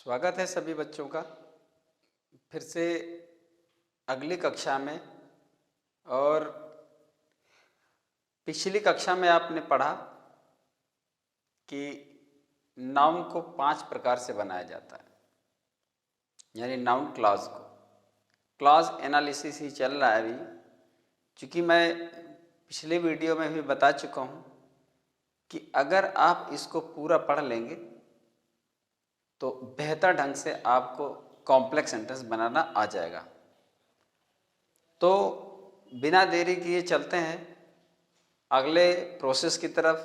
स्वागत है सभी बच्चों का फिर से अगली कक्षा में। और पिछली कक्षा में आपने पढ़ा कि नाउन को 5 प्रकार से बनाया जाता है, यानी नाउन क्लॉज को। क्लॉज एनालिसिस ही चल रहा है अभी। चूँकि मैं पिछले वीडियो में भी बता चुका हूँ कि अगर आप इसको पूरा पढ़ लेंगे तो बेहतर ढंग से आपको कॉम्प्लेक्स सेंटेंस बनाना आ जाएगा। तो बिना देरी किए चलते हैं अगले प्रोसेस की तरफ,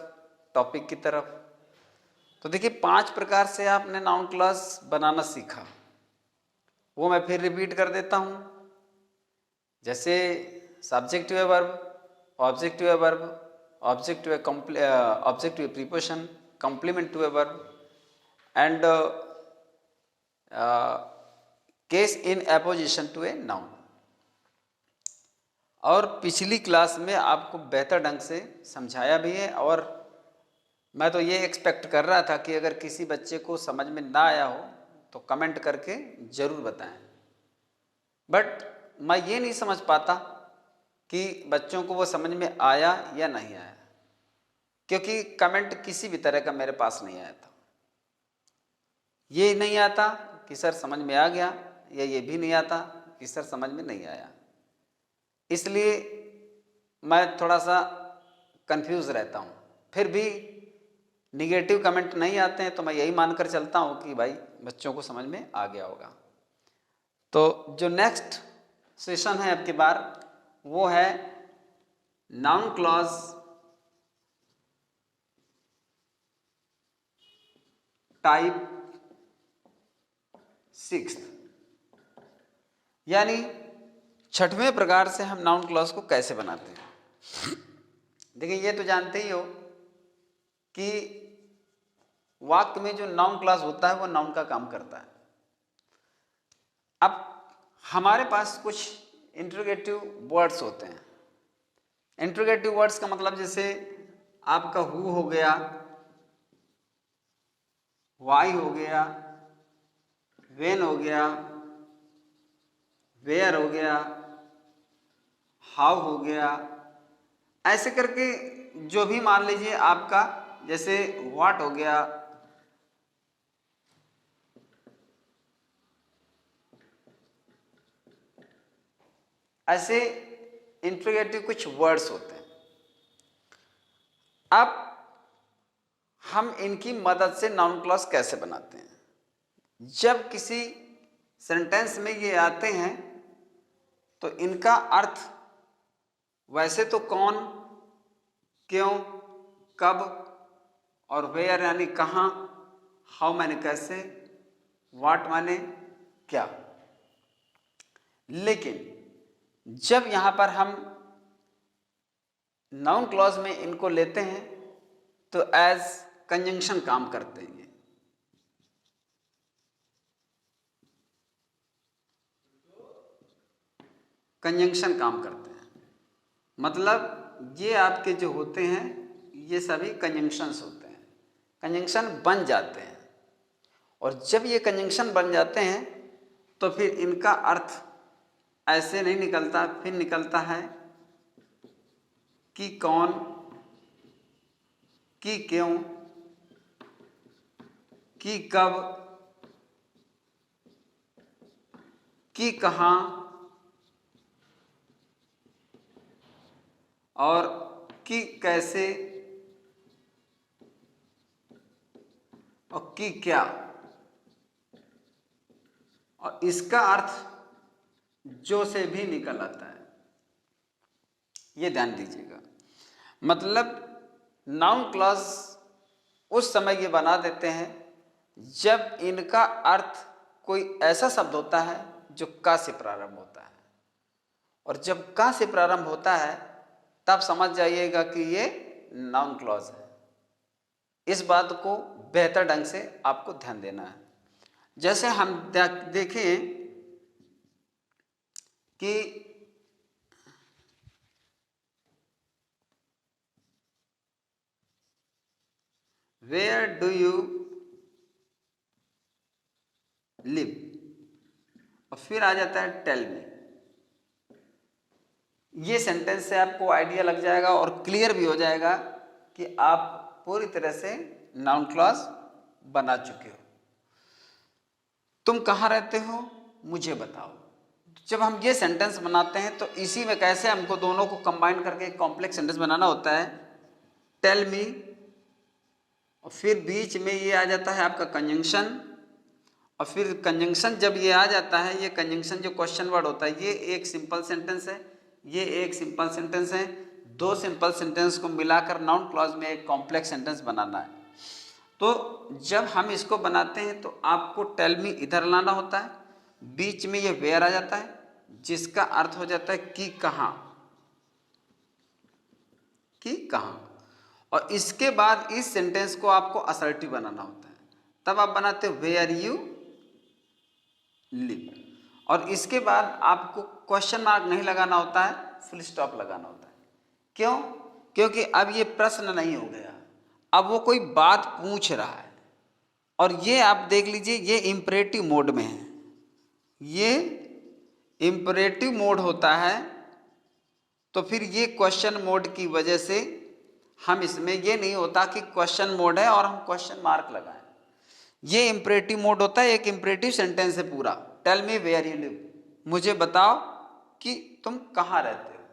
टॉपिक की तरफ। तो देखिए 5 प्रकार से आपने नाउन क्लॉज बनाना सीखा, वो मैं फिर रिपीट कर देता हूँ। जैसे subject to a verb, object to a verb, object to a preposition, complement to a verb and case in apposition to a noun. और पिछली क्लास में आपको बेहतर ढंग से समझाया भी है, और मैं तो ये एक्सपेक्ट कर रहा था कि अगर किसी बच्चे को समझ में ना आया हो तो कमेंट करके ज़रूर बताएं। बट मैं ये नहीं समझ पाता कि बच्चों को वो समझ में आया या नहीं आया, क्योंकि कमेंट किसी भी तरह का मेरे पास नहीं आया था। ये नहीं आता कि सर समझ में आ गया, या ये भी नहीं आता कि सर समझ में नहीं आया। इसलिए मैं थोड़ा सा कंफ्यूज रहता हूँ। फिर भी निगेटिव कमेंट नहीं आते हैं तो मैं यही मानकर चलता हूँ कि भाई बच्चों को समझ में आ गया होगा। तो जो नेक्स्ट सेशन है अब की बार वो है नाउन क्लॉज टाइप 6, यानी 6वें प्रकार से हम नाउन क्लॉज को कैसे बनाते हैं। देखिए ये तो जानते ही हो कि वाक्य में जो नाउन क्लॉज होता है वो नाउन का काम करता है। अब हमारे पास कुछ इंट्रोगेटिव वर्ड्स होते हैं। इंट्रोगेटिव वर्ड्स का मतलब जैसे आपका हु हो गया, वाई हो गया, वेन हो गया, वेयर हो गया, हाउ हो गया। ऐसे करके जो भी मान लीजिए आपका, जैसे व्हाट हो गया, ऐसे इंट्रोगेटिव कुछ वर्ड्स होते हैं। अब हम इनकी मदद से नाउन क्लॉज कैसे बनाते हैं। जब किसी सेंटेंस में ये आते हैं तो इनका अर्थ वैसे तो कौन, क्यों, कब, और वेयर यानी कहाँ, हाउ माने कैसे, व्हाट माने क्या। लेकिन जब यहां पर हम नाउन क्लॉज में इनको लेते हैं तो एज कंजंक्शन काम करते हैं। कंजंक्शन काम करते हैं, मतलब ये आपके जो होते हैं ये सभी कंजंक्शंस होते हैं, कंजंक्शन बन जाते हैं। और जब ये कंजंक्शन बन जाते हैं तो फिर इनका अर्थ ऐसे नहीं निकलता, फिर निकलता है कि कौन, कि क्यों, कि कब, कि कहाँ, और कि कैसे, और कि क्या। और इसका अर्थ जो से भी निकल आता है, ये ध्यान दीजिएगा। मतलब नाउन क्लॉज उस समय ये बना देते हैं जब इनका अर्थ कोई ऐसा शब्द होता है जो का से प्रारंभ होता है। और जब का से प्रारंभ होता है तब समझ जाइएगा कि ये नाउन क्लॉज है। इस बात को बेहतर ढंग से आपको ध्यान देना है। जैसे हम देखें कि वेयर डू यू लिव, और फिर आ जाता है टेल मी। ये सेंटेंस से आपको आइडिया लग जाएगा और क्लियर भी हो जाएगा कि आप पूरी तरह से नाउन क्लॉज बना चुके हो। तुम कहाँ रहते हो, मुझे बताओ। जब हम ये सेंटेंस बनाते हैं तो इसी में कैसे हमको दोनों को कंबाइन करके एक कॉम्प्लेक्स सेंटेंस बनाना होता है, टेल मी, और फिर बीच में ये आ जाता है आपका कंजंक्शन, और फिर कंजंक्शन जब ये आ जाता है, ये कंजंक्शन जो क्वेश्चन वर्ड होता है, ये एक सिंपल सेंटेंस है, ये एक सिंपल सेंटेंस है। दो सिंपल सेंटेंस को मिलाकर नाउन क्लॉज में एक कॉम्प्लेक्स सेंटेंस बनाना है। तो जब हम इसको बनाते हैं तो आपको टेल मी इधर लाना होता है, बीच में ये वेयर आ जाता है जिसका अर्थ हो जाता है कि कहाँ, कि कहाँ। और इसके बाद इस सेंटेंस को आपको असर्टिव बनाना होता है, तब आप बनाते हो वेयर यू लिव, और इसके बाद आपको क्वेश्चन मार्क नहीं लगाना होता है, फुल स्टॉप लगाना होता है। क्यों? क्योंकि अब ये प्रश्न नहीं हो गया, अब वो कोई बात पूछ रहा है। और ये आप देख लीजिए, ये इंपरेटिव मोड में है, ये इंपरेटिव मोड होता है, तो फिर ये क्वेश्चन मोड की वजह से हम इसमें ये नहीं होता कि क्वेश्चन मोड है और हम क्वेश्चन मार्क लगाएं। ये इंपरेटिव मोड होता है, एक इंपरेटिव सेंटेंस है पूरा, tell me where you live, मुझे बताओ कि तुम कहाँ रहते हो,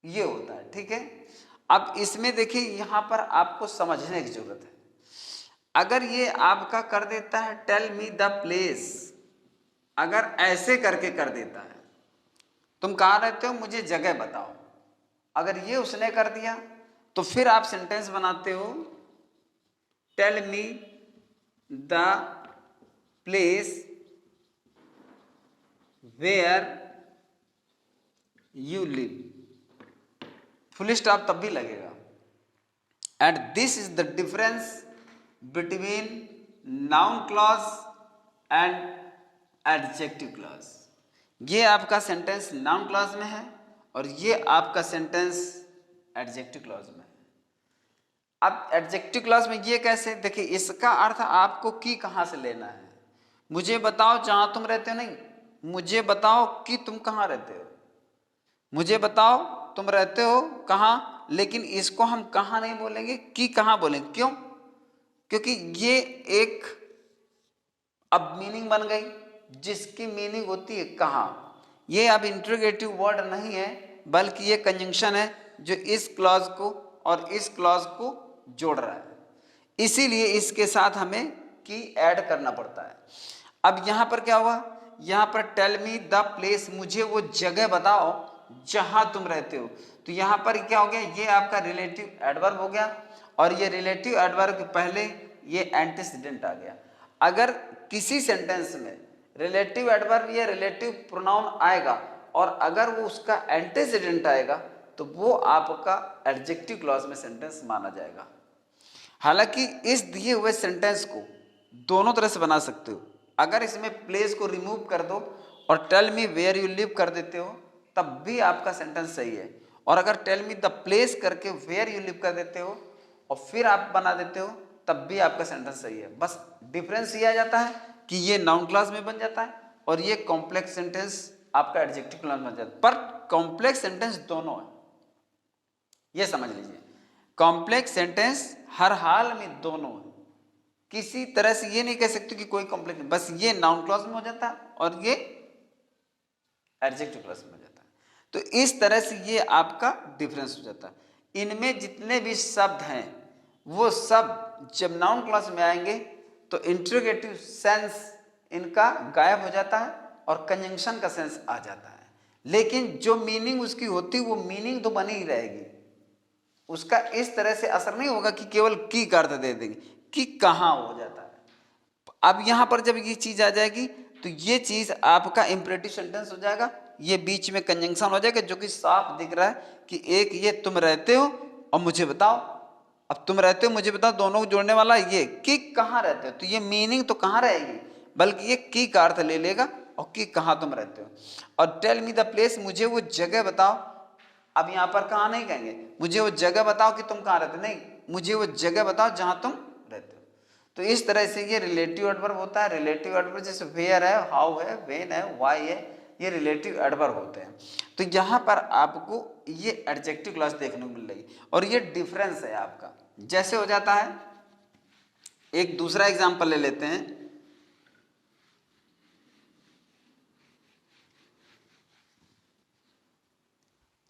ये होता है। ठीक है, अब इसमें देखिए यहाँ पर आपको समझने की जरूरत है। अगर ये आपका कर देता है टेल मी द प्लेस, अगर ऐसे करके कर देता है तुम कहाँ रहते हो मुझे जगह बताओ, अगर ये उसने कर दिया तो फिर आप सेंटेंस बनाते हो tell me the place where you live, full stop तब भी लगेगा। And this is the difference between noun clause and adjective clause. ये आपका सेंटेंस नाउन क्लॉज में है और ये आपका सेंटेंस एडजेक्टिव क्लॉज में है। अब एडजेक्टिव क्लॉज में ये कैसे, देखिए इसका अर्थ आपको की कहाँ से लेना है, मुझे बताओ जहाँ तुम रहते हो, नहीं मुझे बताओ कि तुम कहाँ रहते हो, मुझे बताओ तुम रहते हो कहाँ, लेकिन इसको हम कहाँ नहीं बोलेंगे, कि कहाँ बोलेंगे। क्यों? क्योंकि ये एक अब मीनिंग बन गई जिसकी मीनिंग होती है कहाँ। ये अब इंट्रोगेटिव वर्ड नहीं है बल्कि ये कंजंक्शन है जो इस क्लॉज को और इस क्लॉज को जोड़ रहा है, इसीलिए इसके साथ हमें की ऐड करना पड़ता है। अब यहाँ पर क्या हुआ, यहाँ पर टेल मी द प्लेस, मुझे वो जगह बताओ जहाँ तुम रहते हो, तो यहाँ पर क्या हो गया, ये आपका रिलेटिव एडवर्ब हो गया और ये रिलेटिव एडवर्ब के पहले ये एंटीसीडेंट आ गया। अगर किसी सेंटेंस में रिलेटिव एडवर्ब या रिलेटिव प्रोनाउन आएगा और अगर वो उसका एंटीसीडेंट आएगा तो वो आपका एडजेक्टिव क्लॉज में सेंटेंस माना जाएगा। हालांकि इस दिए हुए सेंटेंस को दोनों तरह से बना सकते हो, अगर इसमें प्लेस को रिमूव कर दो और tell me where you live कर देते हो तब भी आपका सेंटेंस सही है, और अगर टेल मी द प्लेस करके वेयर यू लिव कर देते हो और फिर आप बना देते हो तब भी आपका सेंटेंस सही है। बस डिफरेंस ये आ जाता है कि ये नाउन क्लॉज में बन जाता है और ये कॉम्प्लेक्स सेंटेंस आपका एडजेक्टिव क्लॉज में बन जाता है, पर कॉम्प्लेक्स सेंटेंस दोनों है, ये समझ लीजिए। कॉम्प्लेक्स सेंटेंस हर हाल में दोनों है, किसी तरह से ये नहीं कह सकते कि कोई कॉम्प्लेक्स, बस ये नाउन क्लॉज में हो जाता है और ये एडजेक्टिव क्लॉज में हो जाता है। तो इस तरह से ये आपका डिफरेंस हो जाता है। इनमें जितने भी शब्द हैं वो सब जब नाउन क्लॉज में आएंगे तो इंट्रोगेटिव सेंस इनका गायब हो जाता है और कंजंक्शन का सेंस आ जाता है, लेकिन जो मीनिंग उसकी होती है वो मीनिंग तो बनी ही रहेगी, उसका इस तरह से असर नहीं होगा कि केवल की का अर्थ दे देंगे, कि कहाँ हो जाता है। अब यहाँ पर जब ये चीज आ जाएगी तो ये चीज आपका इंपरेटिव सेंटेंस हो जाएगा, ये बीच में कंजंक्शन हो जाएगा जो कि साफ दिख रहा है कि एक ये तुम रहते हो और मुझे बताओ, अब तुम रहते हो मुझे बताओ दोनों को जोड़ने वाला ये कि कहाँ रहते हो, तो ये मीनिंग तो कहाँ रहेगी बल्कि ये की का अर्थ ले लेगा और कि कहाँ तुम रहते हो। और टेल मी द प्लेस, मुझे वो जगह बताओ, अब यहाँ पर कहाँ नहीं कहेंगे मुझे वो जगह बताओ कि तुम कहाँ रहते हो, नहीं मुझे वो जगह बताओ जहाँ तुम रहते हो। तो इस तरह से ये रिलेटिव एडवर्ब होता है। रिलेटिव एडवर्ब जैसे वेयर है, हाउ है, व्हेन है, व्हाई है, ये रिलेटिव एडवर्ब होते हैं। तो यहाँ पर आपको ये एडजेक्टिव क्लॉज देखने को मिल रही और ये डिफरेंस है आपका। जैसे हो जाता है, एक दूसरा एग्जाम्पल ले लेते हैं।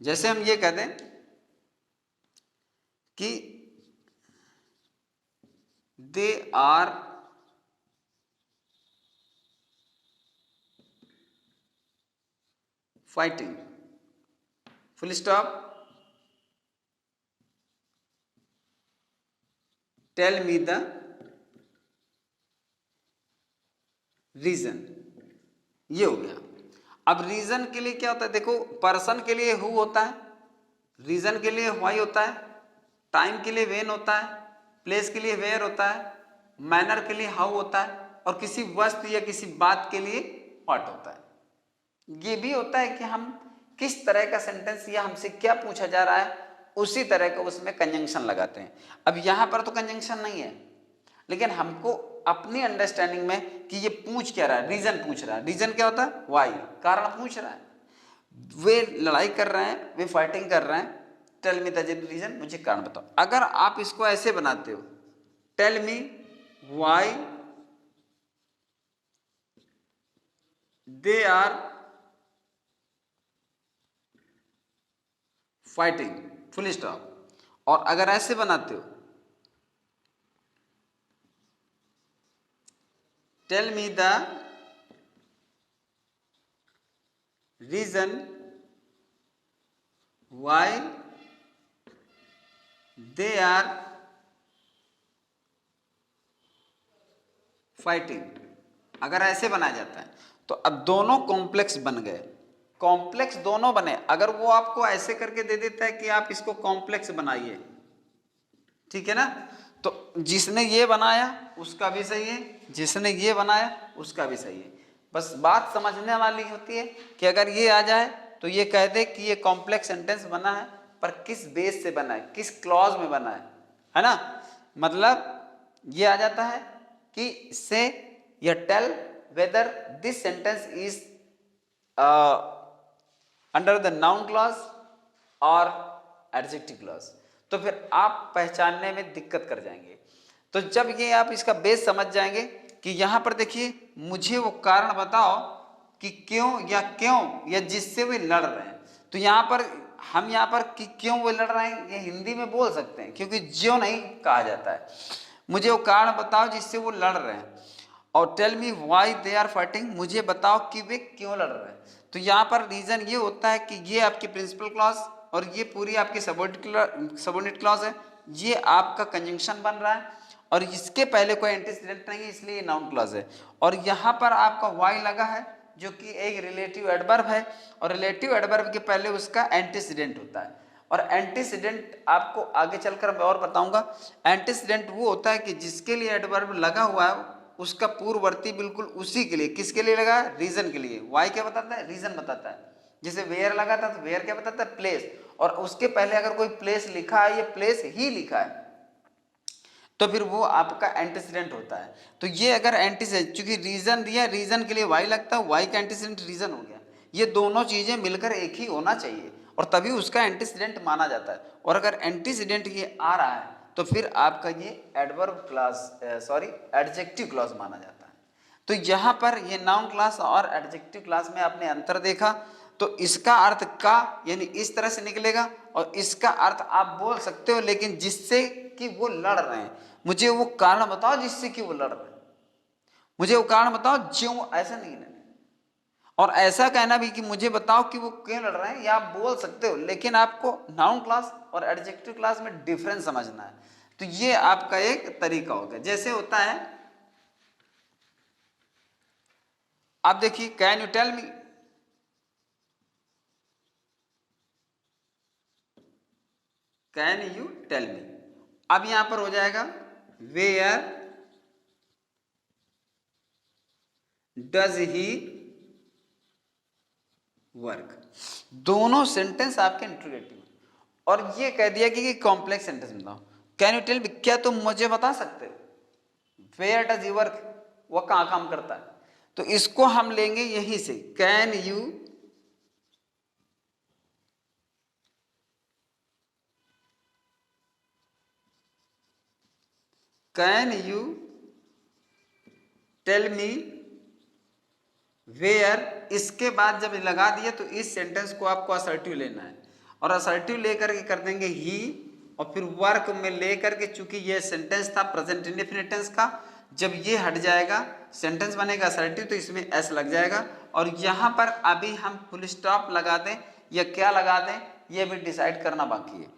जैसे हम ये कह दें कि they are fighting, full stop, tell me the reason. ये हो गया। अब रीजन के लिए क्या होता है, देखो पर्सन के लिए हु होता है, रीजन के लिए व्हाई होता है, टाइम के लिए व्हेन होता है, प्लेस के लिए वेयर होता है, मैनर के लिए हाउ होता है, और किसी वस्तु या किसी बात के लिए व्हाट होता है। ये भी होता है कि हम किस तरह का सेंटेंस या हमसे क्या पूछा जा रहा है उसी तरह का उसमें कंजंक्शन लगाते हैं। अब यहां पर तो कंजंक्शन नहीं है, लेकिन हमको अपनी अंडरस्टैंडिंग में कि ये पूछ क्या रहा है, रीजन पूछ रहा है। रीजन क्या होता है, वाई, कारण पूछ रहा है। वे लड़ाई कर रहे हैं, वे फाइटिंग कर रहे हैं, टेल मी द रीजन, मुझे कारण बताओ। अगर आप इसको ऐसे बनाते हो, tell me why they are fighting, full stop. और अगर ऐसे बनाते हो, tell me the reason why they are fighting, अगर ऐसे बनाया जाता है तो अब दोनों कॉम्प्लेक्स बन गए। कॉम्प्लेक्स दोनों बने। अगर वो आपको ऐसे करके दे देता है कि आप इसको कॉम्प्लेक्स बनाइए, ठीक है ना, तो जिसने ये बनाया उसका भी सही है, जिसने ये बनाया उसका भी सही है। बस बात समझने वाली होती है कि अगर ये आ जाए तो ये कह दे कि ये कॉम्प्लेक्स सेंटेंस बना है, पर किस बेस से बना है, किस क्लॉज में बना है ना। मतलब ये आ जाता है कि से या tell whether this sentence is under the noun clause और एडजेक्टिव क्लॉज। तो फिर आप पहचानने में दिक्कत कर जाएंगे। तो जब ये आप इसका बेस समझ जाएंगे कि यहां पर देखिए, मुझे वो कारण बताओ कि क्यों या जिससे वे लड़ रहे हैं। तो यहां पर हम कि क्यों वो लड़ रहे हैं ये हिंदी में बोल सकते हैं, क्योंकि जो नहीं कहा जाता है। मुझे वो कारण बताओ जिससे वो लड़ रहे हैं। और tell me why they are fighting, मुझे बताओ कि वे क्यों लड़ रहे हैं। तो यहाँ पर रीजन ये होता है कि ये आपकी प्रिंसिपल क्लॉज और ये पूरी आपकी सबऑर्डिनेट क्लॉज है। ये आपका कंजंक्शन बन रहा है और इसके पहले कोई एंटीसीडेंट नहीं है, इसलिए ये नाउन क्लॉज है। और यहाँ पर आपका वाई लगा है जो कि एक रिलेटिव एडवर्ब है, और रिलेटिव एडवर्ब के पहले उसका एंटीसीडेंट होता है। और एंटीसीडेंट आपको आगे चलकर मैं और बताऊंगा। एंटीसीडेंट वो होता है कि जिसके लिए एडवर्ब लगा हुआ है उसका पूर्ववर्ती बिल्कुल उसी के लिए, किसके लिए लगा, रीजन के लिए। वाई क्या बताता है, रीजन बताता है। जैसे वेयर लगा था तो वेयर क्या बताता है, प्लेस। और उसके पहले अगर कोई प्लेस लिखा है, ये प्लेस ही लिखा है, तो फिर वो आपका एंटीसीडेंट होता है। तो ये अगर एंटीसीडेंट, चूंकि रीजन दिया, रीजन के लिए वाई लगता है, वाई का एंटीसीडेंट रीजन हो गया। ये दोनों चीजें मिलकर एक ही होना चाहिए और तभी उसका एंटीसीडेंट माना जाता है। और अगर एंटीसीडेंट ये आ रहा है तो फिर आपका ये एडवर्ब क्लॉज एडजेक्टिव क्लॉज माना जाता है। तो यहाँ पर ये नाउन क्लास और एडजेक्टिव क्लास में आपने अंतर देखा। तो इसका अर्थ का यानी इस तरह से निकलेगा और इसका अर्थ आप बोल सकते हो, लेकिन जिससे कि वो लड़ रहे हैं, मुझे वो कारण बताओ जिससे कि वो लड़ रहे हैं, मुझे वो कारण बताओ जो, ऐसा नहीं है। और ऐसा कहना भी कि मुझे बताओ कि वो क्यों लड़ रहे हैं, या आप बोल सकते हो, लेकिन आपको नाउन क्लास और एडजेक्टिव क्लास में डिफरेंस समझना है। तो ये आपका एक तरीका हो गया। जैसे होता है, आप देखिए, can you tell me, can you tell me. अब यहां पर हो जाएगा वेयर डज ही वर्क। दोनों सेंटेंस आपके इंट्रोगेटिव, और ये कह दिया कि कॉम्प्लेक्स सेंटेंस बताओ। कैन यू टेल मी, क्या तुम मुझे बता सकते हो, वेयर डज यू वर्क, वो कहाँ काम करता है, तो इसको हम लेंगे यहीं से, can you tell me where, इसके बाद जब लगा दिया तो इस सेंटेंस को आपको असर्टिव लेना है, और असर्टिव लेकर के कर देंगे ही, और फिर वर्क में लेकर के, चूंकि ये सेंटेंस था प्रेजेंट इंडेफिनिट टेंस का, जब ये हट जाएगा सेंटेंस बनेगा असर्टिव, तो इसमें एस लग जाएगा, और यहाँ पर अभी हम फुल स्टॉप लगा दें या क्या लगा दें ये भी डिसाइड करना बाकी है।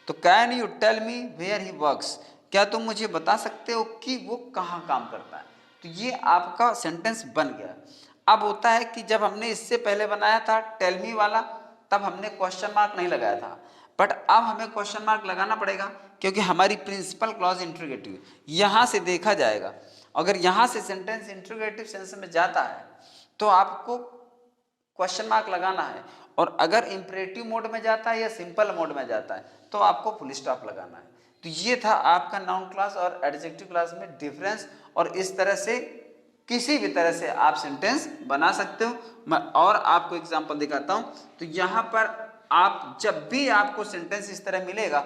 तो can you tell me where he works, क्या तुम मुझे बता सकते हो कि वो कहाँ काम करता है, तो ये आपका सेंटेंस बन गया। अब होता है कि जब हमने इससे पहले बनाया था टेल मी वाला, तब हमने क्वेश्चन मार्क नहीं लगाया था, बट अब हमें क्वेश्चन मार्क लगाना पड़ेगा, क्योंकि हमारी प्रिंसिपल क्लॉज इंट्रोगेटिव यहाँ से देखा जाएगा। अगर यहाँ से सेंटेंस इंट्रोगेटिव सेंस में जाता है तो आपको क्वेश्चन मार्क लगाना है, और अगर इंपरेटिव मोड में जाता है या सिंपल मोड में जाता है तो आपको फुल स्टॉप लगाना है। तो ये था आपका नाउन क्लास और एडजेक्टिव क्लास में डिफरेंस, और इस तरह से किसी भी तरह से आप सेंटेंस बना सकते हो। मैं और आपको एग्जांपल दिखाता हूं। तो यहां पर आप जब भी आपको सेंटेंस इस तरह मिलेगा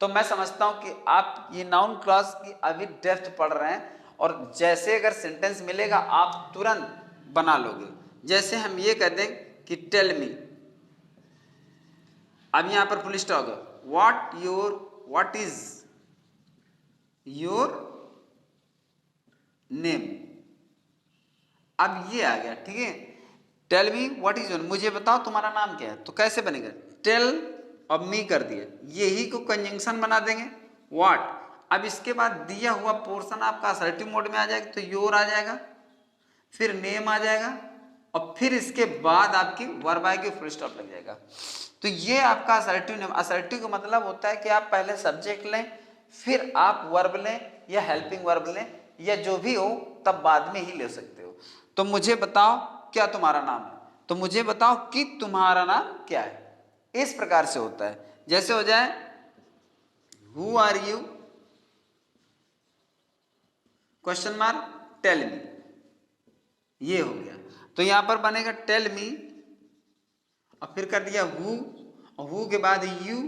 तो मैं समझता हूं कि आप ये नाउन क्लॉज की अभी डेप्थ पढ़ रहे हैं, और जैसे अगर सेंटेंस मिलेगा आप तुरंत बना लोगे। जैसे हम ये कह दें कि टेल मी, अब यहां पर फुल स्टॉप है, व्हाट इज योर नेम, अब ये आ गया, ठीक है। Tell me what is your, मुझे बताओ तुम्हारा नाम क्या है, तो कैसे बनेगा, टेल और मी कर दिया, यही को कंजंक्शन बना देंगे व्हाट। अब इसके बाद दिया हुआ पोर्शन आपका असर्टिव मोड में आ जाएगा, तो योर आ जाएगा, फिर नेम आ जाएगा, और फिर इसके बाद आपकी वर्ब आएगी, फुल स्टॉप लग जाएगा। तो ये आपका असर्टिव नेम। असर्टिव का मतलब होता है कि आप पहले सब्जेक्ट लें, फिर आप वर्ब लें या हेल्पिंग वर्ब लें, या जो भी हो तब बाद में ही ले सकते हो। तो मुझे बताओ क्या तुम्हारा नाम है, तो मुझे बताओ कि तुम्हारा नाम क्या है, इस प्रकार से होता है। जैसे हो जाए who are you question mark tell me, ये हो गया। तो यहां पर बनेगा टेल मी, और फिर कर दिया हु, और हु के बाद यू,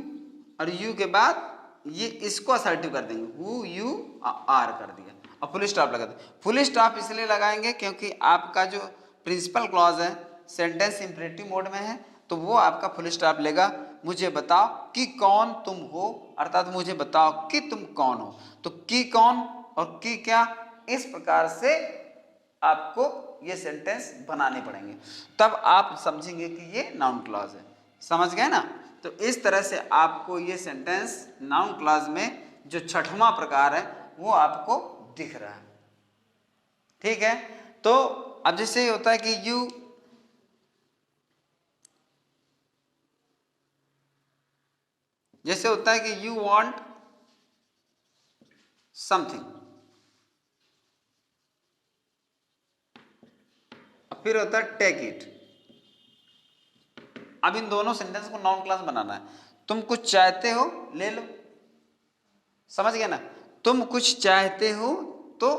और यू के बाद ये इसको असर्टिव कर देंगे, हु यू आर कर दिया, और फुल स्टॉप लगा दें। फुल स्टॉप इसलिए लगाएंगे क्योंकि आपका जो प्रिंसिपल क्लॉज है सेंटेंस इंपरेटिव मोड में है, तो वो आपका फुल स्टॉप लेगा। मुझे बताओ कि कौन तुम हो, अर्थात मुझे बताओ कि तुम कौन हो, तो कि कौन और कि क्या, इस प्रकार से आपको ये सेंटेंस बनाने पड़ेंगे, तब आप समझेंगे कि ये नाउन क्लॉज है। समझ गए ना। तो इस तरह से आपको ये सेंटेंस नाउन क्लॉज में जो छठवां प्रकार है वो आपको दिख रहा है, ठीक है। तो अब जैसे होता है कि यू, जैसे होता है कि यू वांट समथिंग, फिर होता है टेक इट। अब इन दोनों सेंटेंस को नाउन क्लास बनाना है। तुम कुछ चाहते हो, ले लो, समझ गए ना, तुम कुछ चाहते हो तो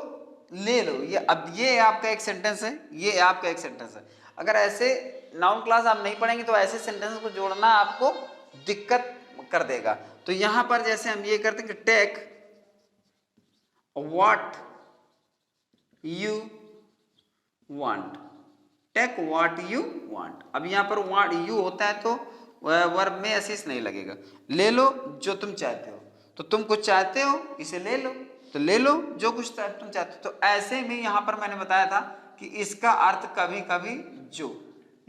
ले लो, ये अब ये आपका एक सेंटेंस है, ये आपका एक सेंटेंस है। अगर ऐसे नाउन क्लास आप नहीं पढ़ेंगे तो ऐसे सेंटेंस को जोड़ना आपको दिक्कत कर देगा। तो यहां पर जैसे हम ये करते हैं कि take what you want, take what you want. अब यहां पर वांट यू होता है तो वर्ब में असिस नहीं लगेगा, ले लो जो तुम चाहते हो, तो तुम कुछ चाहते हो इसे ले लो, तो ले लो जो कुछ तुम चाहते हो। तो ऐसे में यहां पर मैंने बताया था कि इसका अर्थ कभी कभी जो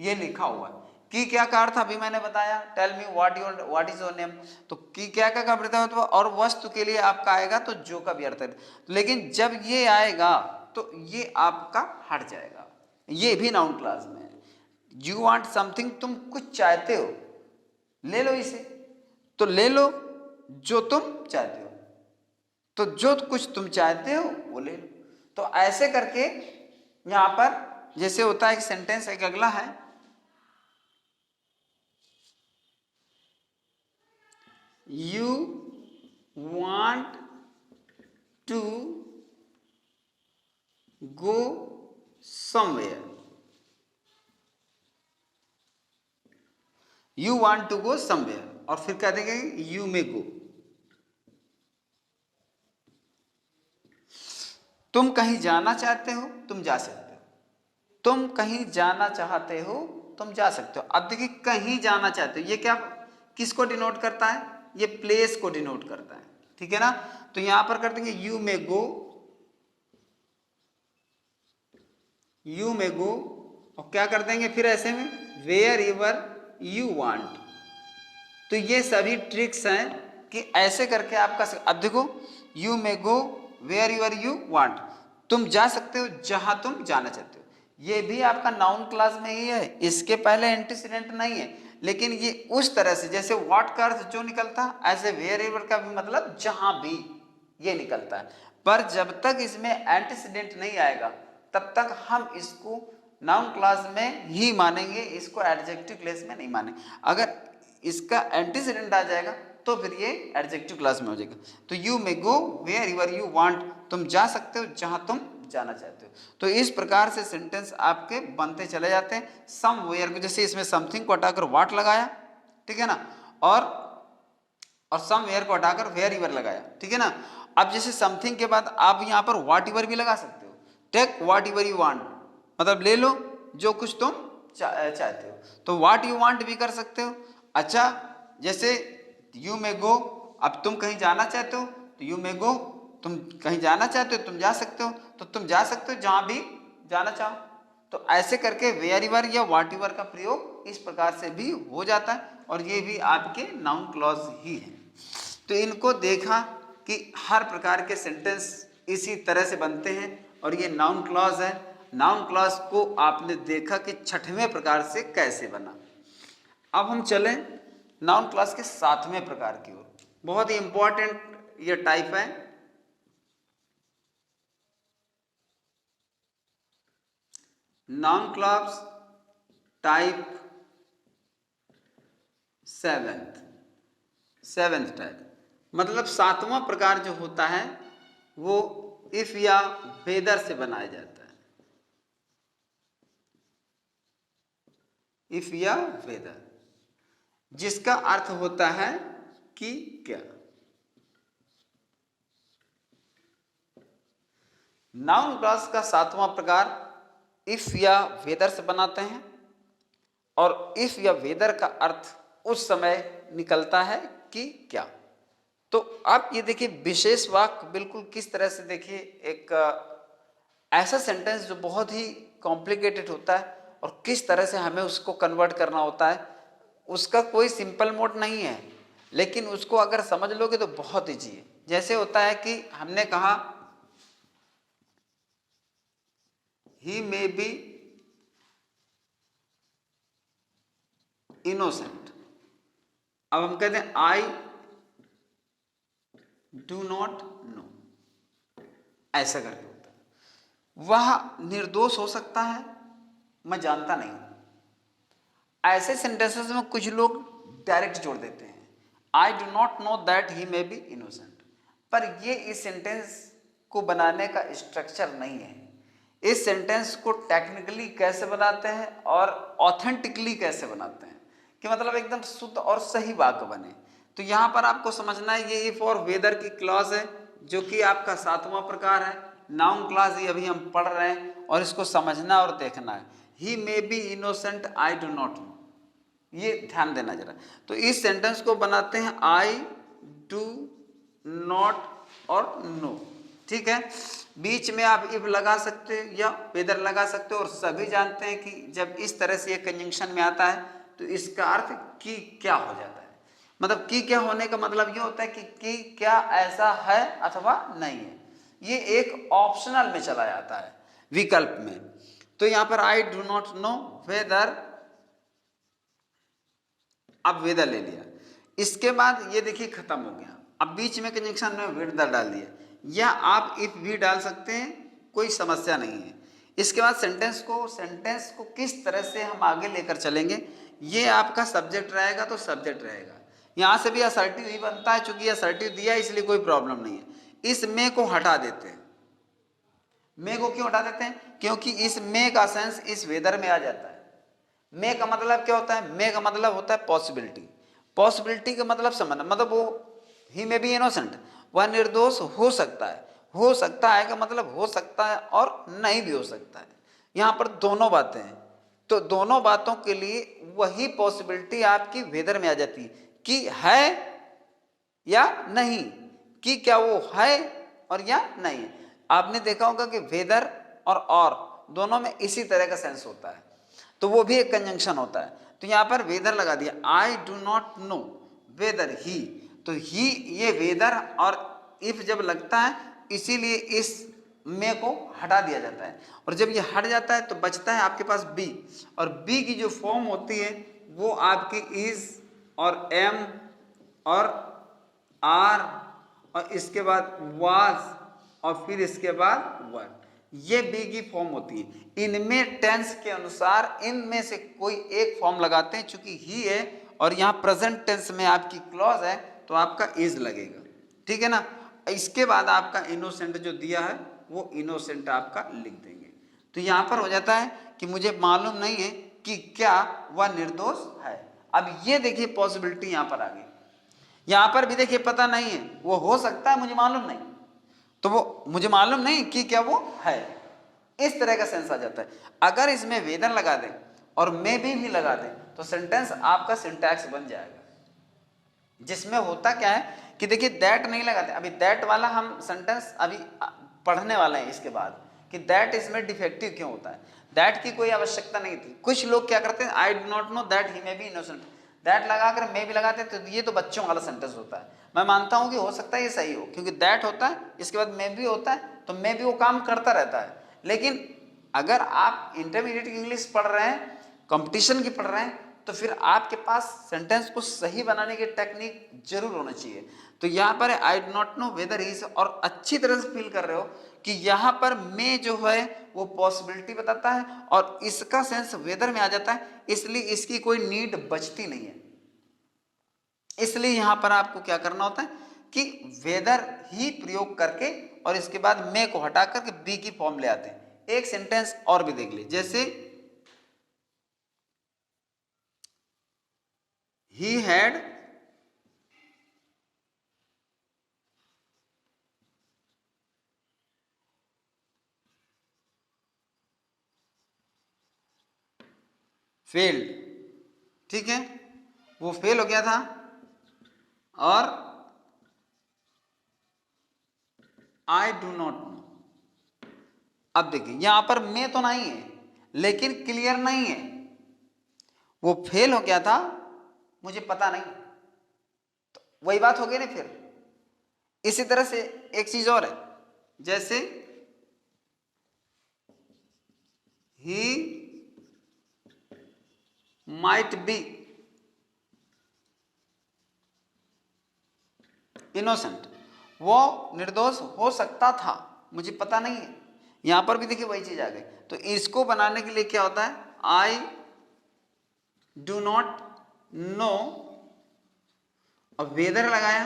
ये लिखा हुआ है कि क्या का अर्थ अभी मैंने बताया, tell me what is your name, तो की क्या का अर्थ है, और वस्तु के लिए आपका आएगा तो जो का भी अर्थ है। लेकिन जब ये आएगा तो ये आपका हट जाएगा, ये भी नाउन क्लास में है। यू वांट समथिंग, तुम कुछ चाहते हो, ले लो इसे, तो ले लो जो तुम चाहते हो, तो जो कुछ तुम चाहते हो वो ले लो। तो ऐसे करके यहां पर जैसे होता है कि सेंटेंस एक अगला है, you want to go somewhere, you want to go somewhere, और फिर कह देंगे यू मे गो। तुम कहीं जाना चाहते हो, तुम जा सकते हो। तुम कहीं जाना चाहते हो, तुम जा सकते हो। अब देखिए कहीं जाना चाहते हो, ये क्या किसको डिनोट करता है? ये प्लेस को डिनोट करता है, ठीक है ना। तो यहां पर कर देंगे you may go, you may गो, और क्या कर देंगे फिर ऐसे में वेयर एवर यू वांट। तो ये सभी ट्रिक्स हैं कि ऐसे करके आपका, अब देखो you may go wherever you want, तुम जा सकते हो जहां तुम जाना चाहते हो। ये भी आपका नाउन क्लास में ही है, इसके पहले एंटीसीडेंट नहीं है, लेकिन ये उस तरह से जैसे व्हाट का अर्थ जो निकलता है, ऐसे वेयर एवर का भी मतलब जहां भी ये निकलता है। पर जब तक इसमें एंटीसीडेंट नहीं आएगा तब तक हम इसको नाउन क्लास में ही मानेंगे, इसको एडजेक्टिव क्लास में नहीं मानेंगे। अगर इसका एंटीसीडेंट आ जाएगा तो फिर ये एडजेक्टिव क्लास में हो जाएगा। तो you may go wherever you want, तुम जा सकते हो जहां तुम जाना चाहते हो। तो इस प्रकार से सेंटेंस आपके बनते चले जाते हैं। समवेयर को, जैसे इसमें समथिंग को हटाकर व्हाट लगाया, ठीक है ना, और समवेयर को हटाकर वेयर एवर लगाया, ठीक है ना। अब जैसे समथिंग के बाद आप यहाँ पर व्हाट एवर भी लगा सकते हो। Take whatever you want, मतलब ले लो जो कुछ तुम चाहते हो, तो व्हाट यू वांट भी कर सकते हो। अच्छा, जैसे यू मे गो, अब तुम कहीं जाना चाहते हो तो यू मे गो, तुम कहीं जाना चाहते हो तुम जा सकते हो, तो तुम जा सकते हो जहां भी जाना चाहो। तो ऐसे करके वेयर एवर या व्हाट एवर का प्रयोग इस प्रकार से भी हो जाता है, और ये भी आपके नाउन क्लॉज ही है। तो इनको देखा कि हर प्रकार के सेंटेंस इसी तरह से बनते हैं, और ये नाउन क्लॉज है। नाउन क्लॉज को आपने देखा कि छठवें प्रकार से कैसे बना। अब हम चलें नाउन क्लॉज के सातवें प्रकार की ओर। बहुत ही इंपॉर्टेंट ये टाइप है। Noun clause type seventh type, मतलब सातवां प्रकार जो होता है वो इफ या वेदर से बनाया जाता है। इफ या वेदर, जिसका अर्थ होता है कि क्या। नाउन क्लॉज का सातवां प्रकार इफ या वेदर से बनाते हैं, और इफ या वेदर का अर्थ उस समय निकलता है कि क्या। तो आप ये देखिए विशेष वाक्य बिल्कुल किस तरह से, देखिए एक ऐसा सेंटेंस जो बहुत ही कॉम्प्लिकेटेड होता है और किस तरह से हमें उसको कन्वर्ट करना होता है, उसका कोई सिंपल मोड नहीं है, लेकिन उसको अगर समझ लोगे तो बहुत ईजी है। जैसे होता है कि हमने कहा ही मे बी इनोसेंट, अब हम कहते हैं आई डू नॉट नो, ऐसा करके होता है। वह निर्दोष हो सकता है, मैं जानता नहीं। ऐसे सेंटेंसेस में कुछ लोग डायरेक्ट जोड़ देते हैं, आई do not know that he may be innocent, पर ये इस सेंटेंस को बनाने का स्ट्रक्चर नहीं है। इस सेंटेंस को टेक्निकली कैसे बनाते हैं और ऑथेंटिकली कैसे बनाते हैं कि मतलब एकदम शुद्ध और सही वाक्य बने। तो यहाँ पर आपको समझना है ये इफ और वेदर की क्लॉज है, जो कि आपका सातवां प्रकार है। नाउन क्लॉज ये अभी हम पढ़ रहे हैं और इसको समझना और देखना है। He may be innocent, I do not know, ये ध्यान देना जरा। तो इस सेंटेंस को बनाते हैं आई डू नॉट और नो, ठीक है। बीच में आप इफ लगा सकते हो या वेदर लगा सकते हो, और सभी जानते हैं कि जब इस तरह से ये कंजंक्शन में आता है तो इसका अर्थ कि क्या हो जाता है। मतलब कि क्या होने का मतलब ये होता है कि क्या ऐसा है अथवा नहीं है। ये एक ऑप्शनल में चला जाता है, विकल्प में। तो यहां पर आई डू नॉट नो वेदर, अब वेदर ले लिया, इसके बाद ये देखिए खत्म हो गया। अब बीच में कंजंक्शन में वेदर डाल दिया, या आप इफ भी डाल सकते हैं, कोई समस्या नहीं है। इसके बाद सेंटेंस को किस तरह से हम आगे लेकर चलेंगे, ये आपका सब्जेक्ट रहेगा तो सब्जेक्ट रहेगा। यहाँ से भी असर्टिव ही बनता है, चूंकि असर्टिव दिया इसलिए कोई प्रॉब्लम नहीं है। इस में को हटा देते हैं, मे को क्यों हटा देते हैं? क्योंकि इस मे का सेंस इस वेदर में आ जाता है। मे का मतलब क्या होता है? मे का मतलब होता है पॉसिबिलिटी। पॉसिबिलिटी का मतलब समझना, मतलब वो ही मे बी इनोसेंट, वह निर्दोष हो सकता है। हो सकता है का मतलब हो सकता है और नहीं भी हो सकता है। यहाँ पर दोनों बातें हैं, तो दोनों बातों के लिए वही पॉसिबिलिटी आपकी वेदर में आ जाती है कि है या नहीं, कि क्या वो है और या नहीं। आपने देखा होगा कि वेदर और दोनों में इसी तरह का सेंस होता है, तो वो भी एक कंजंक्शन होता है। तो यहां पर वेदर लगा दिया, आई डू नॉट नो वेदर ही, तो ही ये वेदर और इफ जब लगता है इसीलिए इस में को हटा दिया जाता है, और जब ये हट जाता है तो बचता है आपके पास बी, और बी की जो फॉर्म होती है वो आपकी इज और एम और आर और इसके बाद वाज और फिर इसके बाद वर, ये बी की फॉर्म होती है। इनमें टेंस के अनुसार इनमें से कोई एक फॉर्म लगाते हैं, चूंकि ही है और यहाँ प्रेजेंट टेंस में आपकी क्लॉज है तो आपका इज लगेगा, ठीक है ना। इसके बाद आपका इनोसेंट जो दिया है वो इनोसेंट आपका लिख देंगे। तो यहाँ पर हो जाता है कि मुझे मालूम नहीं है कि क्या वह निर्दोष है। अब ये देखिए पॉसिबिलिटी यहाँ पर आ गई, यहां पर भी देखिए पता नहीं है, वो हो सकता है मुझे मालूम नहीं, तो वो मुझे मालूम नहीं कि क्या वो है, इस तरह का सेंस आ जाता है। अगर इसमें वेदर लगा दें और मे भी लगा दें तो सेंटेंस आपका सिंटैक्स बन जाएगा, जिसमें होता क्या है कि देखिए दैट नहीं लगाते, अभी दैट वाला हम सेंटेंस अभी पढ़ने वाले हैं इसके बाद कि दैट इसमें डिफेक्टिव क्यों होता है। दैट की कोई आवश्यकता नहीं थी। कुछ लोग क्या करते हैं, आई do not know that he may be innocent, that लगाकर मे भी लगाते हैं, तो ये तो बच्चों वाला सेंटेंस होता है। मैं मानता हूं कि हो सकता है ये सही हो, क्योंकि दैट होता है इसके बाद मे भी होता है, तो मे भी वो काम करता रहता है। लेकिन अगर आप इंटरमीडिएट इंग्लिश पढ़ रहे हैं, कंपटीशन की पढ़ रहे हैं, तो फिर आपके पास सेंटेंस को सही बनाने की टेक्निक जरूर होना चाहिए। तो यहाँ पर आई do not know whether is, और अच्छी तरह से फील कर रहे हो कि यहाँ पर मे जो है वो पॉसिबिलिटी बताता है और इसका सेंस वेदर में आ जाता है, इसलिए इसकी कोई नीड बचती नहीं है। इसलिए यहाँ पर आपको क्या करना होता है कि वेदर ही प्रयोग करके और इसके बाद मे को हटा करके बी की फॉर्म ले आते हैं। एक सेंटेंस और भी देख लीजिए, जैसे he had failed, ठीक है, वो फेल हो गया था और आई डू नॉट नो। अब देखिए यहां पर मैं तो नहीं है लेकिन क्लियर नहीं है, वो फेल हो गया था मुझे पता नहीं, तो वही बात हो गई ना। फिर इसी तरह से एक चीज और है, जैसे ही माइट बी इनोसेंट, वो निर्दोष हो सकता था मुझे पता नहीं है। यहां पर भी देखिए वही चीज आ गई। तो इसको बनाने के लिए क्या होता है, आई डू नॉट नो और वेदर लगाया,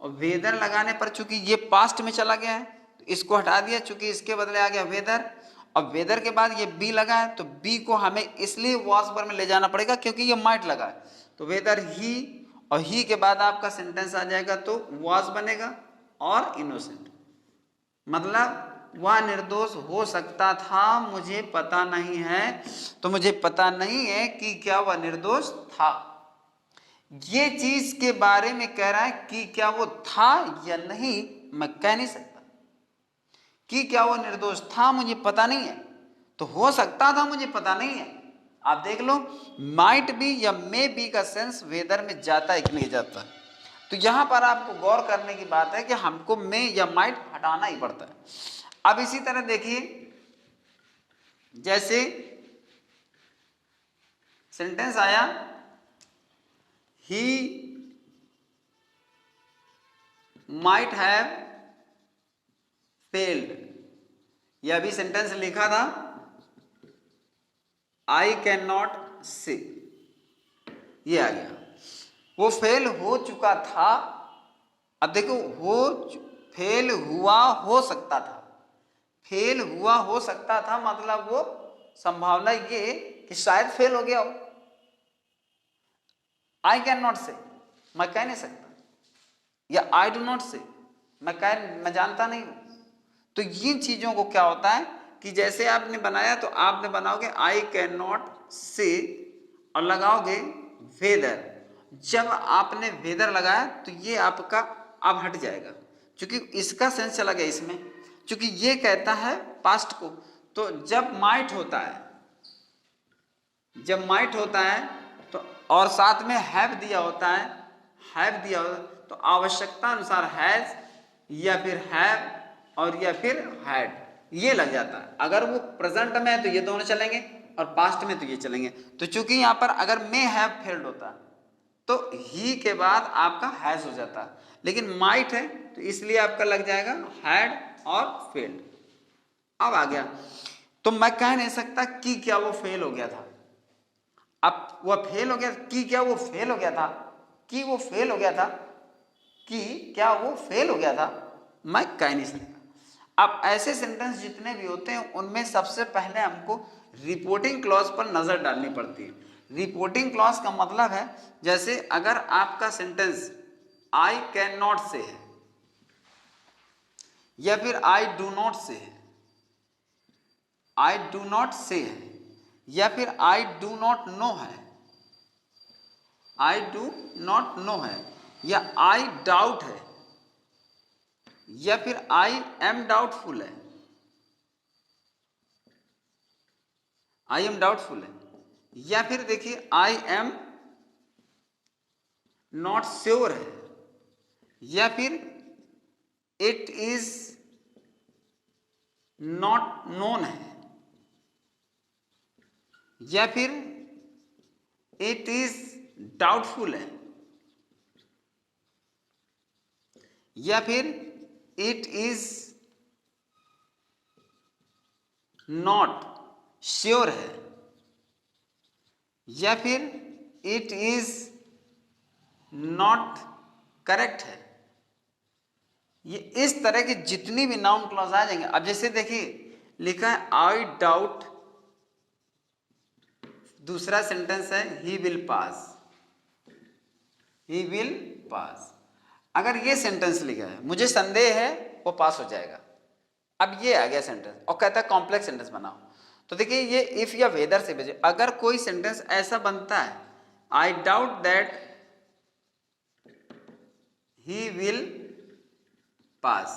और वेदर लगाने पर चूंकि ये पास्ट में चला गया है तो इसको हटा दिया, चूंकि इसके बदले आ गया वेदर। अब वेदर के बाद ये बी लगा है तो बी को हमें इसलिए वॉज पर में ले जाना पड़ेगा क्योंकि ये माइट लगा है, तो वेदर ही, और ही के बाद आपका सेंटेंस आ जाएगा तो वॉज बनेगा और इनोसेंट, मतलब वह निर्दोष हो सकता था मुझे पता नहीं है, तो मुझे पता नहीं है कि क्या वह निर्दोष था। ये चीज के बारे में कह रहा है कि क्या वो था या नहीं मैं कह नहीं सकता, कि क्या वो निर्दोष था मुझे पता नहीं है, तो हो सकता था मुझे पता नहीं है। आप देख लो माइट बी या मे बी का सेंस वेदर में जाता है कि नहीं जाता। तो यहां पर आपको गौर करने की बात है कि हमको मे या माइट हटाना ही पड़ता है। अब इसी तरह देखिए, जैसे सेंटेंस आया ही माइट हैव फेल्ड, यह भी सेंटेंस लिखा था आई कैन नॉट से, ये आ गया, वो फेल हो चुका था। अब देखो फेल हुआ हो सकता था, फेल हुआ हो सकता था, मतलब वो संभावना ये कि शायद फेल हो गया हो। आई कैन नॉट से, मैं कह नहीं सकता, या आई डू नॉट से, मैं जानता नहीं हूं। तो इन चीजों को क्या होता है कि जैसे आपने बनाया तो आपने बनाओगे आई कैन नॉट से और लगाओगे वेदर। जब आपने वेदर लगाया तो ये आपका अब हट जाएगा, क्योंकि इसका सेंस चला गया इसमें, क्योंकि ये कहता है पास्ट को। तो जब माइट होता है, जब माइट होता है तो और साथ में हैव दिया होता है, हैव दिया होता है, तो आवश्यकता अनुसार हैज या फिर हैव और या फिर हैड ये लग जाता है। अगर वो प्रेजेंट में है तो ये दोनों चलेंगे और पास्ट में तो ये चलेंगे। तो चूंकि यहां पर अगर मे हैव फेल्ड होता तो ही के बाद आपका हैज हो जाता, लेकिन माइट है तो इसलिए आपका लग जाएगा हैड और फेल्ड। अब आ गया, तो मैं कह नहीं सकता कि क्या वो फेल हो गया था। अब वह फेल हो गया कि क्या वो फेल हो गया था, कि वो फेल हो गया था, कि क्या वो फेल हो गया था, मैं कह नहीं सकता। अब ऐसे सेंटेंस जितने भी होते हैं उनमें सबसे पहले हमको रिपोर्टिंग क्लॉज पर नजर डालनी पड़ती है। रिपोर्टिंग क्लॉज का मतलब है, जैसे अगर आपका सेंटेंस आई कैन नॉट से है या फिर आई डू नॉट से है, आई डू नॉट से है या फिर आई डू नॉट नो है, आई डू नॉट नो है, या आई डाउट है, या फिर आई एम डाउटफुल है, आई एम डाउटफुल है, या फिर देखिए आई एम नॉट श्योर है, या फिर इट इज नॉट नोन है, या फिर इट इज डाउटफुल है, या फिर इट इज नॉट श्योर है, या फिर इट इज नॉट करेक्ट है। ये इस तरह की जितनी भी नाउन क्लॉज आ जाएंगे। अब जैसे देखिए लिखा है आई डाउट, दूसरा सेंटेंस है he will pass, he will पास। अगर ये सेंटेंस लिखा है मुझे संदेह है वो पास हो जाएगा। अब ये आ गया सेंटेंस और कहता है कॉम्प्लेक्स सेंटेंस बनाओ। तो देखिए ये इफ या वेदर से भेजे, अगर कोई सेंटेंस ऐसा बनता है I doubt that he will पास,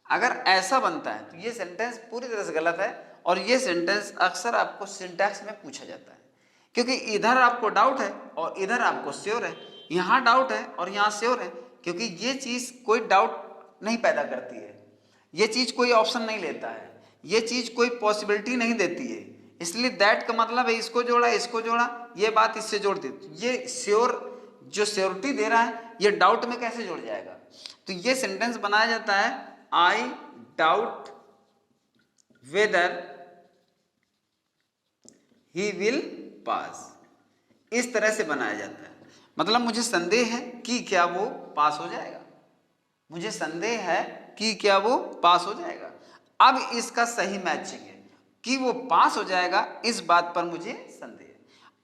अगर ऐसा बनता है तो ये सेंटेंस पूरी तरह से गलत है। और ये सेंटेंस अक्सर आपको सिंटैक्स में पूछा जाता है, क्योंकि इधर आपको डाउट है और इधर आपको श्योर है, यहाँ डाउट है और यहाँ श्योर है, क्योंकि ये चीज कोई डाउट नहीं पैदा करती है, ये चीज कोई ऑप्शन नहीं लेता है, ये चीज कोई पॉसिबिलिटी नहीं देती है। इसलिए दैट का मतलब है इसको जोड़ा इसको जोड़ा, ये बात इससे जोड़ दी, ये श्योर जो श्योरिटी दे रहा है ये डाउट में कैसे जुड़ जाएगा। तो ये सेंटेंस बनाया जाता है I doubt weather he will पास, इस तरह से बनाया जाता है। मतलब मुझे संदेह है कि क्या वो पास हो जाएगा, मुझे संदेह है कि क्या वो पास हो जाएगा। अब इसका सही मैचिंग है कि वो पास हो जाएगा, इस बात पर मुझे संदेह है।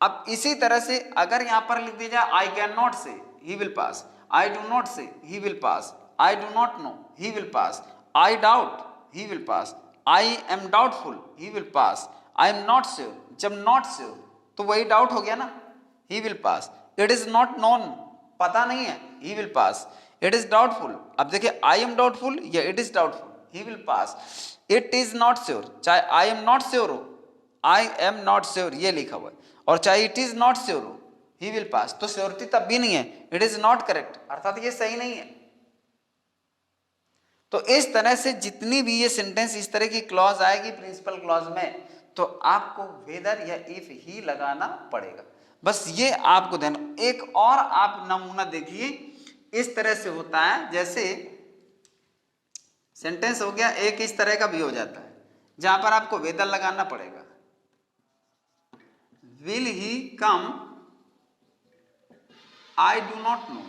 अब इसी तरह से अगर यहां पर लिख दिया जाए आई can not say he will pass, I do not say he will pass, I do not know he will pass, I doubt he will pass, I am doubtful he will pass, I am not sure, जब not sure तो वही doubt हो गया ना, he will pass. It is not known, पता नहीं है, he will pass. It is doubtful, अब देखिए आई एम डाउटफुल या it is doubtful, he will pass. It is not sure, चाहे आई एम नॉट श्योर हो, आई एम नॉट श्योर ये लिखा हुआ है, और चाहे इट इज नॉट श्योर हो, ही विल पास, तो श्योरिटी तब भी नहीं है, इट इज नॉट करेक्ट, अर्थात ये सही नहीं है। तो इस तरह से जितनी भी ये सेंटेंस इस तरह की क्लॉज आएगी प्रिंसिपल क्लॉज में, तो आपको वेदर या इफ ही लगाना पड़ेगा। बस ये आपको ध्यान। एक और आप नमूना देखिए, इस तरह से होता है, जैसे सेंटेंस हो गया, एक इस तरह का भी हो जाता है जहां पर आपको वेदर लगाना पड़ेगा। Will he come, I do not no,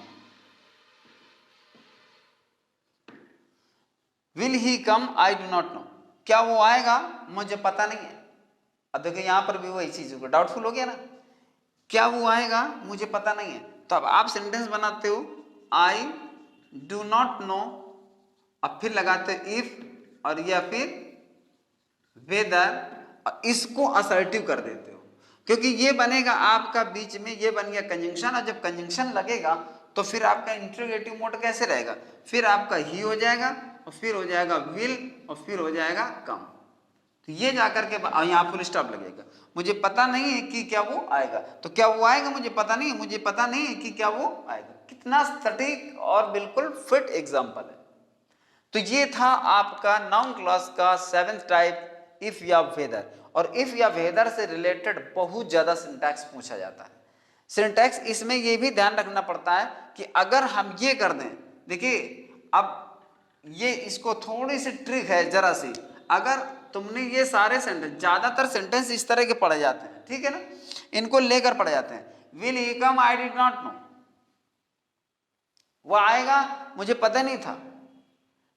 will he come, I do not no. क्या वो आएगा मुझे पता नहीं है। अब देखो यहाँ पर भी वही चीज होगा, डाउटफुल हो गया ना, क्या वो आएगा मुझे पता नहीं है। तो अब आप सेंटेंस बनाते हो आई डू नॉट नो, अब फिर लगाते हो इफ और या फिर वेदर, इसको असर्टिव कर देते हो क्योंकि ये बनेगा आपका बीच में, ये बन गया कंजंक्शन, और जब कंजंक्शन लगेगा तो फिर आपका इंट्रोगेटिव मोड कैसे रहेगा, फिर आपका ही हो जाएगा और फिर हो जाएगा विल और फिर हो जाएगा कम। तो ये जाकर के यहाँ फुल स्टॉप लगेगा, मुझे पता नहीं है कि क्या वो आएगा, तो क्या वो आएगा मुझे पता नहीं है, मुझे पता नहीं है कि क्या वो आएगा। कितना सटीक और बिल्कुल फिट एग्जाम्पल है। तो ये था आपका नाउन क्लॉज का 7th टाइप इफ या वेदर। और इफ या वेदर से रिलेटेड बहुत ज्यादा सिंटैक्स पूछा जाता है। सिंटैक्स इसमें ये भी ध्यान रखना पड़ता है कि अगर हम ये कर दें, देखिए अब ये इसको थोड़ी सी ट्रिक है जरा सी, अगर तुमने ये सारे सेंटेंस, ज्यादातर सेंटेंस इस तरह के पढ़े जाते हैं, ठीक है ना, इनको लेकर पढ़े जाते हैं। Will he come, I did not know, वो आएगा मुझे पता नहीं था।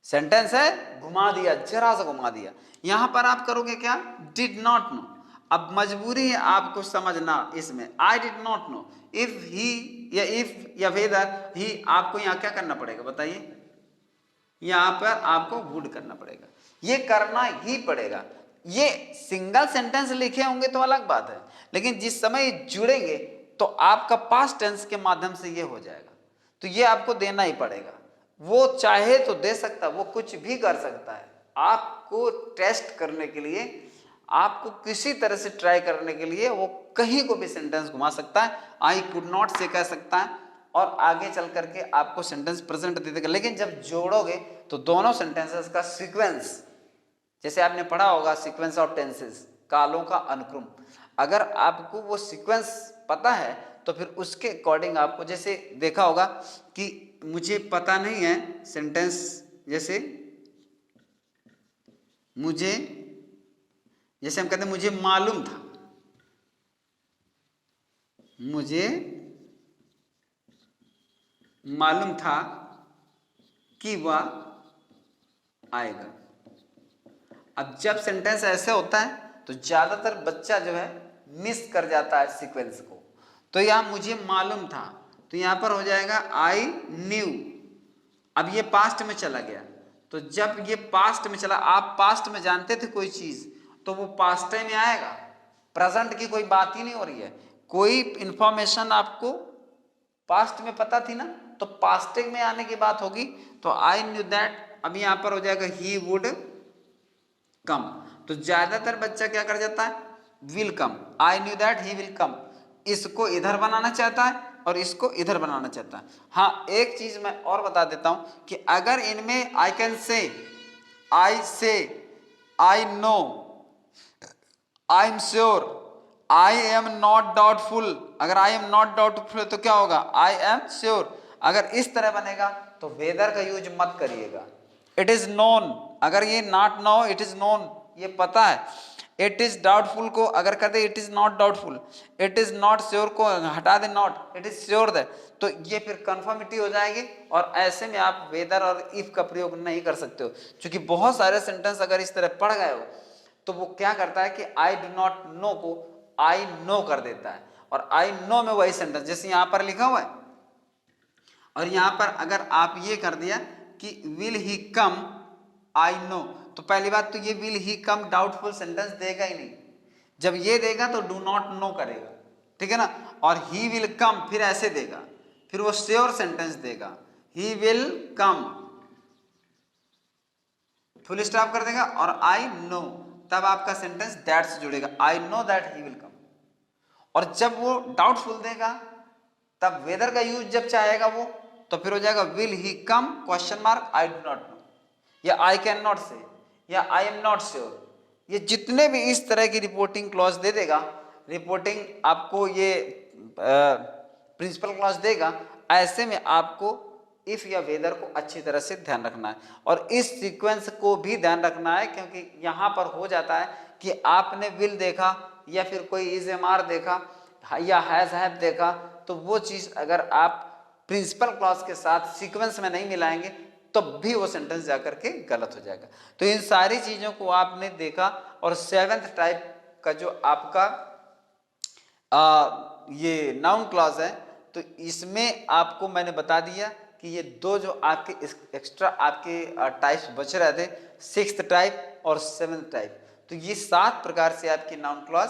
सेंटेंस है, घुमा दिया, जरा सा घुमा दिया। यहां पर आप करोगे क्या, डिड नॉट नो। अब मजबूरी है आपको समझना इसमें, I did not know, if या वेदर ही, आपको यहां क्या करना पड़ेगा बताइए, यहां पर आपको वुड करना पड़ेगा, ये करना ही पड़ेगा। ये सिंगल सेंटेंस लिखे होंगे तो अलग बात है, लेकिन जिस समय जुड़ेंगे तो आपका पास्ट टेंस के माध्यम से ये हो जाएगा, तो ये आपको देना ही पड़ेगा। वो चाहे तो दे सकता है, वो कुछ भी कर सकता है। आपको टेस्ट करने के लिए, आपको किसी तरह से ट्राई करने के लिए वो कहीं को भी सेंटेंस घुमा सकता है, आई कुड नॉट से कह सकता है और आगे चल करके आपको सेंटेंस प्रेजेंट दे देगा। लेकिन जब जोड़ोगे तो दोनों सेंटेंसेस का सीक्वेंस, जैसे आपने पढ़ा होगा सीक्वेंस ऑफ टेंसेस, कालों का अनुक्रम, अगर आपको वो सीक्वेंस पता है तो फिर उसके अकॉर्डिंग आपको, जैसे देखा होगा कि मुझे पता नहीं है, सेंटेंस जैसे मुझे, जैसे हम कहते हैं मुझे मालूम था, मुझे मालूम था कि वह आएगा। अब जब सेंटेंस ऐसे होता है तो ज्यादातर बच्चा जो है मिस कर जाता है सीक्वेंस को। तो यहां मुझे मालूम था, तो यहां पर हो जाएगा आई न्यू। अब ये पास्ट में चला गया, तो जब ये पास्ट में चला, आप पास्ट में जानते थे कोई चीज तो वो पास्ट टाइम में आएगा, प्रेजेंट की कोई बात ही नहीं हो रही है। कोई इंफॉर्मेशन आपको पास्ट में पता थी ना, तो पास्ट में आने की बात होगी, तो आई न्यू दैट। अब यहां पर हो जाएगा ही वुड कम। तो ज्यादातर बच्चा क्या कर जाता है, will come, I knew that he will come, इसको इधर बनाना चाहता है और इसको इधर बनाना चाहता है। हाँ, एक चीज मैं और बता देता हूं कि अगर इनमें आई कैन से, आई से, I know, I am sure, I am not doubtful, अगर आई एम नॉट डाउटफुल तो क्या होगा, आई एम श्योर। अगर इस तरह बनेगा तो वेदर का यूज मत करिएगा। इट इज नोन, अगर ये not know, it is known, ये पता है। इट इज डाउटफुल को अगर कर दे it is not doubtful, it is not sure को हटा दे नॉट, इट इज श्योर दे, तो ये फिर कंफर्मिटी हो जाएगी। और ऐसे में आप वेदर और इफ का प्रयोग नहीं कर सकते हो, क्योंकि बहुत सारे सेंटेंस अगर इस तरह पढ़ गए हो तो वो क्या करता है कि आई डू नॉट नो को आई नो कर देता है, और आई नो में वही सेंटेंस जैसे यहां पर लिखा हुआ है, और यहां पर अगर आप ये कर दिया कि will he come I know, तो पहली बात तो ये will he come doubtful sentence देगा ही नहीं। जब ये देगा तो डू नॉट नो करेगा, ठीक है ना। और ही विल कम फिर ऐसे देगा, फिर वो श्योर सेंटेंस देगा, he will come, full stop कर देगा और आई नो, तब आपका सेंटेंस दैट से जुड़ेगा, I know that he will come. और जब वो डाउटफुल देगा तब वेदर का यूज जब चाहेगा वो, तो फिर हो जाएगा will he come question mark I do not no, या आई कैन नॉट से, या आई एम नॉट श्योर। ये जितने भी इस तरह की रिपोर्टिंग क्लॉज दे देगा, रिपोर्टिंग आपको ये प्रिंसिपल क्लॉज देगा, ऐसे में आपको इफ या वेदर को अच्छी तरह से ध्यान रखना है। और इस सीक्वेंस को भी ध्यान रखना है, क्योंकि यहां पर हो जाता है कि आपने विल देखा या फिर कोई इज एम आर देखा या हैज हैव देखा, तो वो चीज अगर आप प्रिंसिपल क्लॉज के साथ सीक्वेंस में नहीं मिलाएंगे तब भी वो सेंटेंस जाकर के गलत हो जाएगा। तो इन सारी चीजों को आपने देखा। और सेवेंथ टाइप का जो आपका ये नाउन क्लॉज है, तो इसमें आपको मैंने बता दिया कि ये दो जो आपके एक्स्ट्रा आपके टाइप्स बच रहे थे, सिक्स्थ टाइप और सेवेंथ टाइप, तो ये 7 प्रकार से आपकी नाउन क्लॉज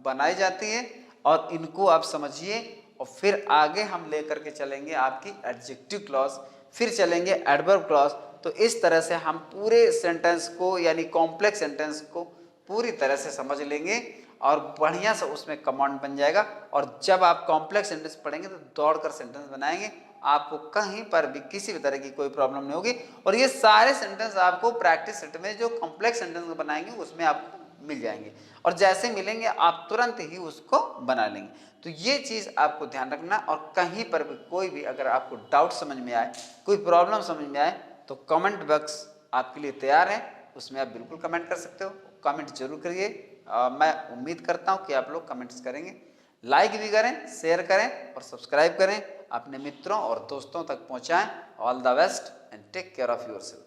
बनाई जाती है। और इनको आप समझिए और फिर आगे हम लेकर के चलेंगे आपकी एडजेक्टिव क्लॉज, फिर चलेंगे एडवर्ब क्लॉज। तो इस तरह से हम पूरे सेंटेंस को यानी कॉम्प्लेक्स सेंटेंस को पूरी तरह से समझ लेंगे और बढ़िया से उसमें कमांड बन जाएगा। और जब आप कॉम्प्लेक्स सेंटेंस पढ़ेंगे तो दौड़कर सेंटेंस बनाएंगे, आपको कहीं पर भी किसी भी तरह की कोई प्रॉब्लम नहीं होगी। और ये सारे सेंटेंस आपको प्रैक्टिस सेट में जो कॉम्प्लेक्स सेंटेंस बनाएंगे उसमें आपको मिल जाएंगे, और जैसे मिलेंगे आप तुरंत ही उसको बना लेंगे। तो ये चीज़ आपको ध्यान रखना। और कहीं पर भी कोई भी अगर आपको डाउट समझ में आए, कोई प्रॉब्लम समझ में आए, तो कमेंट बॉक्स आपके लिए तैयार है, उसमें आप बिल्कुल कमेंट कर सकते हो। कमेंट जरूर करिए, मैं उम्मीद करता हूँ कि आप लोग कमेंट्स करेंगे। लाइक भी करें, शेयर करें और सब्सक्राइब करें, अपने मित्रों और दोस्तों तक पहुँचाएँ। All the best and take care of yourself.